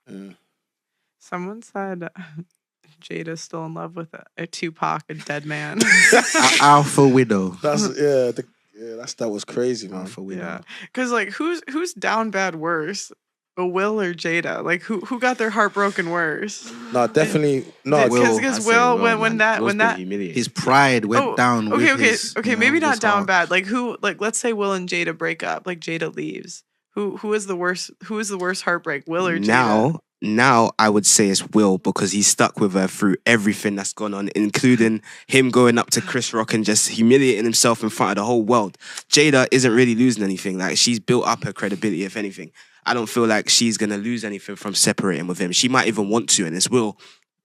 Yeah. Someone said Jada's still in love with a Tupac, a dead man. Alpha widow. That was crazy, man. Alpha widow. Yeah, because like who's down bad worse, a Will or Jada? Like who got their heart broken worse? No, definitely not. Because Will, when that his pride went down. Okay, with his, maybe not his down heart. bad. Like let's say Will and Jada break up. Like Jada leaves. Who is the worst? Who is the worst heartbreak? Will or Jada? Now I would say it's Will because he's stuck with her through everything that's gone on, including him going up to Chris Rock and just humiliating himself in front of the whole world. Jada isn't really losing anything. Like, she's built up her credibility, if anything. I don't feel like she's going to lose anything from separating with him. She might even want to, and it's Will.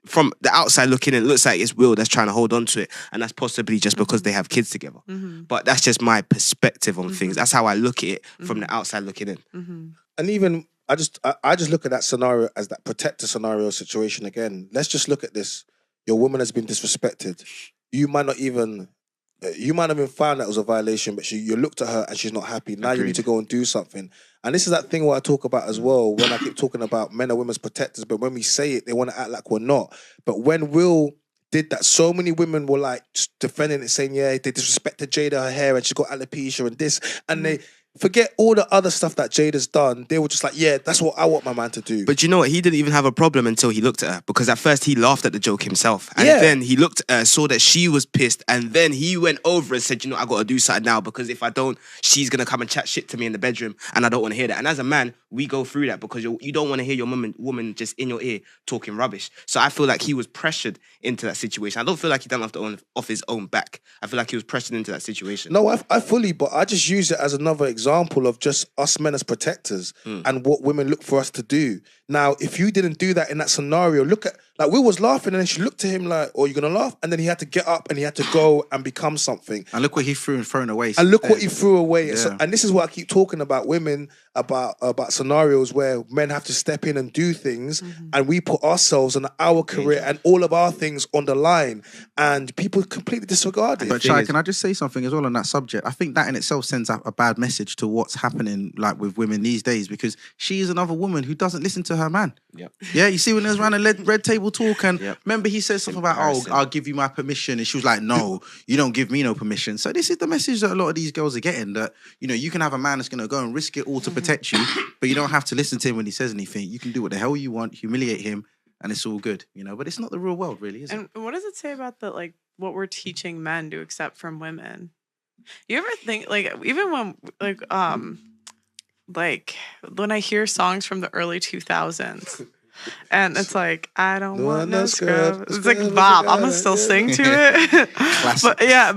From the outside looking in, it looks like it's Will that's trying to hold on to it, and that's possibly just because they have kids together. But that's just my perspective on things. That's how I look at it from the outside looking in. And even I just look at that scenario as that protector scenario situation again. Let's just look at this. Your woman has been disrespected. You might not even found that was a violation, but you looked at her and she's not happy. Now you need to go and do something. And this is that thing what I talk about as well when I keep talking about men are women's protectors, but when we say it, they want to act like we're not. But when Will did that, so many women were like defending it, saying, yeah, they disrespected Jada, her hair, and she got alopecia and this, and they forget all the other stuff that Jada's done. They were just like, yeah, that's what I want my man to do. But you know what? He didn't even have a problem until he looked at her, because at first he laughed at the joke himself. And then he looked at her, saw that she was pissed, and then he went over and said, you know, I got to do something now, because if I don't, she's going to come and chat shit to me in the bedroom, and I don't want to hear that. And as a man, we go through that because you don't want to hear your woman just in your ear talking rubbish. So I feel like he was pressured into that situation. I don't feel like he done it off his own back. I feel like he was pressured into that situation. No, I fully, but I just use it as another example of just us men as protectors and what women look for us to do. Now, if you didn't do that in that scenario, look at, like, Will was laughing and then she looked at him like, oh, you're going to laugh? And then he had to get up and he had to go and become something. And look what he thrown away. And look what he threw away. Yeah. So, and this is what I keep talking about women, about scenarios where men have to step in and do things, and we put ourselves and our career and all of our things on the line, and people completely disregard it. But Chai, can I just say something as well on that subject? I think that in itself sends out a bad message to what's happening, like, with women these days, because she is another woman who doesn't listen to her man. Yeah, you see when there's around a red table talk, and remember he said something about, oh, I'll give you my permission, and she was like, no, you don't give me no permission. So this is the message that a lot of these girls are getting, that, you know, you can have a man that's going to go and risk it all to protect you, but you don't have to listen to him when he says anything. You can do what the hell you want, humiliate him, and it's all good, you know. But it's not the real world, really, is it? And what does it say about the, like, what we're teaching men to accept from women? You ever think, like, even when, like when I hear songs from the early 2000s, and it's like, I don't want no scrub. It's like, Bob, I'm gonna still sing to it.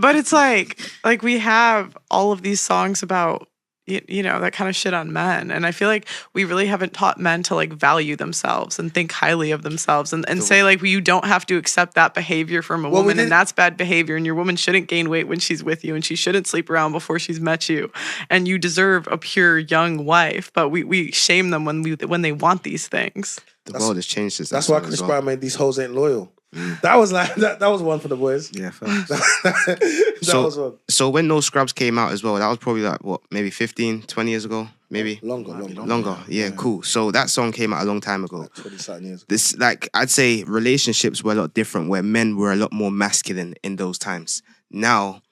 but it's like we have all of these songs about, you know, that kind of shit on men. And I feel like we really haven't taught men to, like, value themselves and think highly of themselves and say, like, well, you don't have to accept that behavior from a woman, and that's bad behavior, and your woman shouldn't gain weight when she's with you, and she shouldn't sleep around before she's met you, and you deserve a pure young wife. But we shame them when they want these things. The world has changed since that's why Chris Brown made These Hoes Ain't Loyal. That was like that was one for the boys. Yeah, that was one. So when No Scrubs came out as well, that was probably like, what, maybe 15, 20 years ago? Maybe? Longer. Yeah, cool. So that song came out a long time ago. Like 20-something years ago. This, like, I'd say relationships were a lot different, where men were a lot more masculine in those times. Now,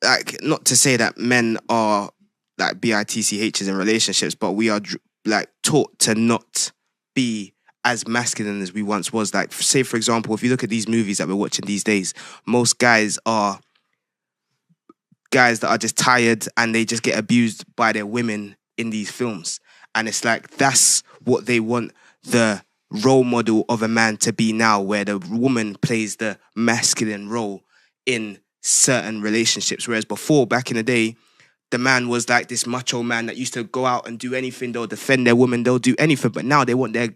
like, not to say that men are like bitchs in relationships, but we are like taught to not be as masculine as we once was. Like, say, for example, if you look at these movies that we're watching these days, most guys are guys that are just tired and they just get abused by their women in these films. And it's like, that's what they want the role model of a man to be now, where the woman plays the masculine role in certain relationships. Whereas before, back in the day, the man was like this macho man that used to go out and do anything. They'll defend their woman, they'll do anything. But now they want their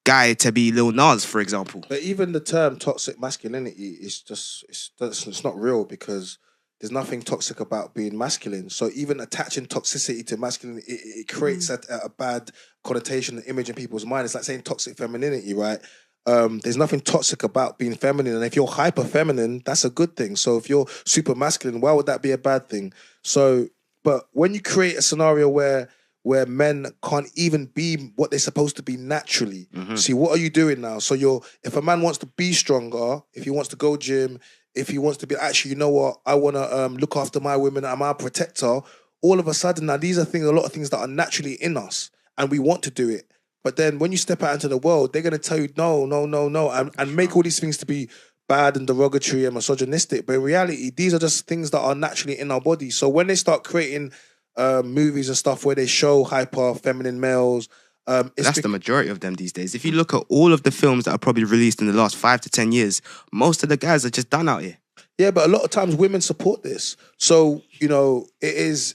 guy to be Lil Nas, for example. But even the term toxic masculinity is just, it's not real, because there's nothing toxic about being masculine. So even attaching toxicity to masculinity, it creates a bad connotation and image in people's mind. It's like saying toxic femininity, right? There's nothing toxic about being feminine. And if you're hyper feminine, that's a good thing. So if you're super masculine, why would that be a bad thing? So, but when you create a scenario where where men can't even be what they're supposed to be naturally. Mm-hmm. See, what are you doing now? So if a man wants to be stronger, if he wants to go gym, if he wants to be, actually, you know what, I want to look after my women, I'm our protector, all of a sudden now these are a lot of things that are naturally in us and we want to do it. But then when you step out into the world, they're going to tell you no, and make all these things to be bad and derogatory and misogynistic. But in reality, these are just things that are naturally in our body. So when they start creating movies and stuff where they show hyper feminine males, that's the majority of them these days. If you look at all of the films that are probably released in the last 5 to 10 years, most of the guys are just done out here. Yeah, but a lot of times women support this. So, you know, it's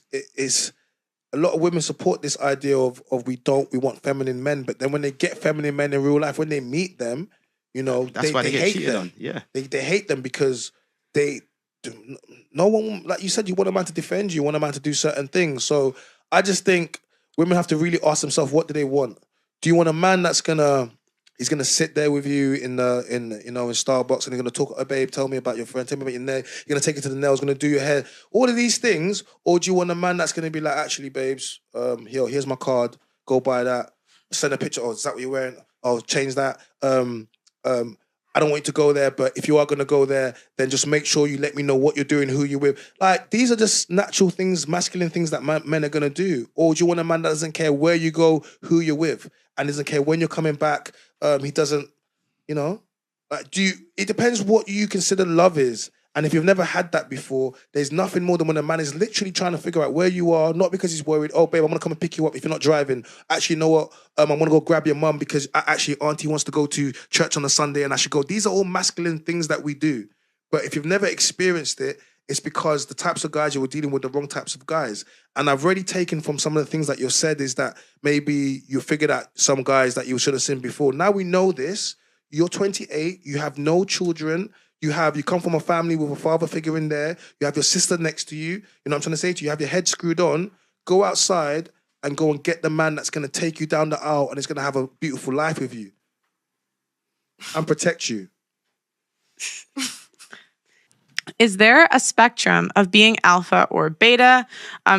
a lot of women support this idea of we want feminine men, but then when they get feminine men in real life, when they meet them, you know, that's why they get hate cheated them. on. Yeah. They hate them because no one, like you said, you want a man to defend you, want a man to do certain things. So I just think women have to really ask themselves, what do they want? Do you want a man that's he's gonna sit there with you in Starbucks and he's gonna talk, oh, babe, tell me about your friend, tell me about your nail, you're gonna take it to the nails, gonna do your hair, all of these things? Or do you want a man that's gonna be like, actually, babes, here's my card, go buy that, send a picture, oh, is that what you're wearing? Oh, change that. I don't want you to go there, but if you are going to go there, then just make sure you let me know what you're doing, who you're with. Like, these are just natural things, masculine things that men are going to do. Or do you want a man that doesn't care where you go, who you're with, and doesn't care when you're coming back? He doesn't, you know? Like, it depends what you consider love is. And if you've never had that before, there's nothing more than when a man is literally trying to figure out where you are, not because he's worried, oh, babe, I'm going to come and pick you up if you're not driving. Actually, you know what? I'm going to go grab your mum because actually auntie wants to go to church on a Sunday and I should go. These are all masculine things that we do. But if you've never experienced it, it's because the types of guys you were dealing with, the wrong types of guys. And I've already taken from some of the things that you've said is that maybe you figured out some guys that you should have seen before. Now we know this. You're 28. You have no children. You come from a family with a father figure in there. You have your sister next to you. You know what I'm trying to say to you? You have your head screwed on. Go outside and go and get the man that's going to take you down the aisle and is going to have a beautiful life with you and protect you. Is there a spectrum of being alpha or beta?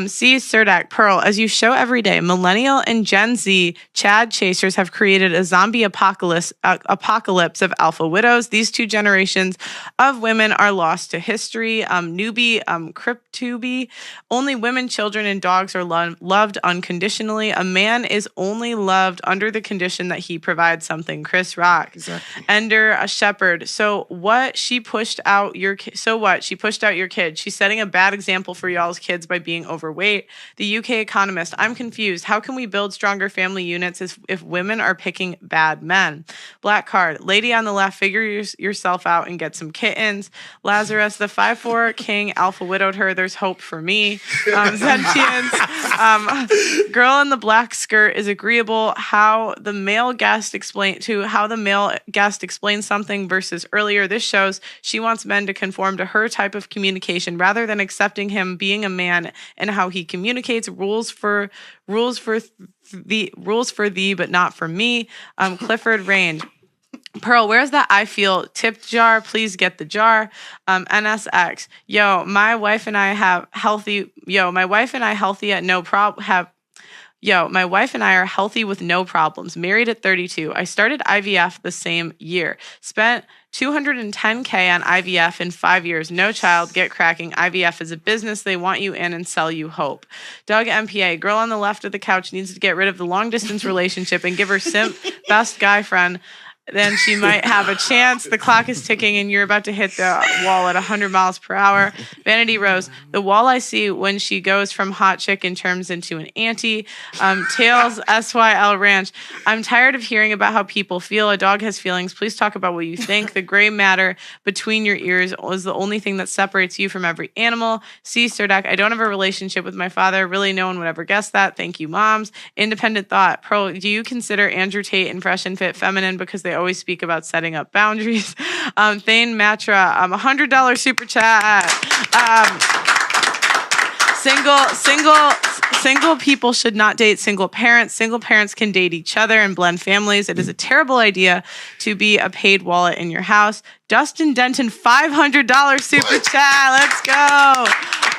C. Surdak, Pearl, as you show every day, millennial and Gen Z Chad chasers have created a zombie apocalypse of alpha widows. These two generations of women are lost to history. Newbie, Cryptubi, only women, children, and dogs are loved unconditionally. A man is only loved under the condition that he provides something. Chris Rock. Exactly. Ender, a shepherd. So what? She pushed out your She pushed out your kid. She's setting a bad example for y'all's kids by being overweight. The UK Economist. I'm confused. How can we build stronger family units if women are picking bad men? Black Card. Lady on the left, figure yourself out and get some kittens. Lazarus. The 5'4" king alpha widowed her. There's hope for me. Sentience. Girl in the black skirt is agreeable. How the male guest explains something versus earlier. This shows she wants men to conform to her type of communication rather than accepting him being a man and how he communicates. Rules for thee, but not for me. Clifford Range. Pearl, where's that I feel tipped jar? Please get the jar. NSX. My wife and I are healthy with no problems. Married at 32. I started IVF the same year. Spent $210K on IVF in 5 years. No child. Get cracking. IVF is a business. They want you in and sell you hope. Doug MPA. Girl on the left of the couch needs to get rid of the long distance relationship and give her simp best guy friend. Then she might have a chance. The clock is ticking and you're about to hit the wall at 100 miles per hour. Vanity Rose, the wall I see when she goes from hot chick and turns into an auntie. Tails, SYL Ranch. I'm tired of hearing about how people feel. A dog has feelings. Please talk about what you think. The gray matter between your ears is the only thing that separates you from every animal. C. Surdak, I don't have a relationship with my father. Really, no one would ever guess that. Thank you, moms. Independent Thought. Pearl, do you consider Andrew Tate and Fresh and Fit feminine because they always speak about setting up boundaries? Thane Matra, $100 super chat. Single people should not date single parents. Single parents can date each other and blend families. It is a terrible idea to be a paid wallet in your house. Dustin Denton, $500 super chat. Let's go.